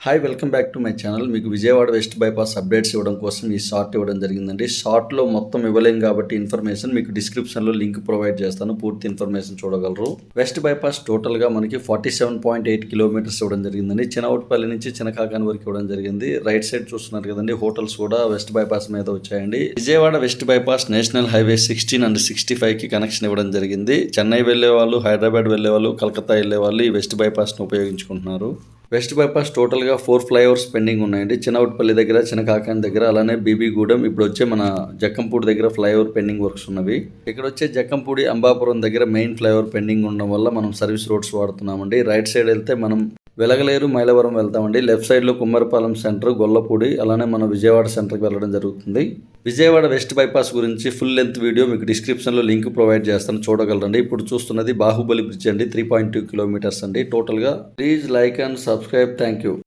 Hi welcome back to my channel. మీకు Vijayawada west bypass updates ఇవ్వడం కోసం ఈ షార్ట్ ఇవ్వడం జరిగిందండి. షార్ట్లో మొత్తం ఇవ్వలేం కాబట్టి ఇన్ఫర్మేషన్ మీకు డిస్క్రిప్షన్లో లింక్ ప్రొవైడ్ చేస్తాను. పూర్తి ఇన్ఫర్మేషన్ చూడగలరు. వెస్ట్ బైపాస్ టోటల్గా మనకి 47.8 కిలోమీటర్స్ ఇవ్వడం జరిగిందండి. చినవుట్పల్లి నుంచి చినకాకాని వరకు ఇవ్వడం జరిగింది. రైట్ సైడ్ చూస్తున్నారు కదండి, హోటల్స్ కూడా వెస్ట్ బైపాస్ మీద వచ్చాయండి. Vijayawada west bypass national highway 16 and 65కి కనెక్షన్ ఇవ్వడం జరిగింది. చెన్నై వెళ్లే వాళ్ళు, హైదరాబాద్ వెళ్లే వాళ్ళు, కలకత్తా వెళ్లే వాళ్ళు ఈ వెస్ట్ బైపాస్ను ఉపయోగించుకుంటున్నారు. వెస్ట్ బైపాస్ టోటల్గా 4 ఫ్లైఓవర్స్ పెండింగ్ ఉన్నాయండి. చినవుట్పల్లి దగ్గర, చినకాకాని దగ్గర, అలానే బీబీగూడెం, ఇప్పుడు వచ్చే మన జక్కంపూడి దగ్గర ఫ్లైఓవర్ పెండింగ్ వర్క్స్ ఉన్నవి. ఇక్కడ వచ్చే జక్కంపూడి, అంబాపురం దగ్గర మెయిన్ ఫ్లైఓవర్ పెండింగ్ ఉండడం వల్ల మనం సర్వీస్ రోడ్స్ వాడుతున్నామండి. రైట్ సైడ్ వెళ్తే మనం వెలగలేరు, మైలవరం వెళ్తామండి. లెఫ్ట్ సైడ్లో కుమ్మరిపాలెం సెంటర్, గొల్లపూడి, అలానే మన విజయవాడ సెంటర్కి వెళ్ళడం జరుగుతుంది. విజయవాడ వెస్ట్ బైపాస్ గురించి ఫుల్ లెంత్ వీడియో మీకు డిస్క్రిప్షన్లో లింక్ ప్రొవైడ్ చేస్తాను, చూడగలరండి. ఇప్పుడు చూస్తున్నది బాహుబలి బ్రిడ్జ్ అండి, 3.2 కిలోమీటర్స్ అండి టోటల్గా. Please like and subscribe. Thank you.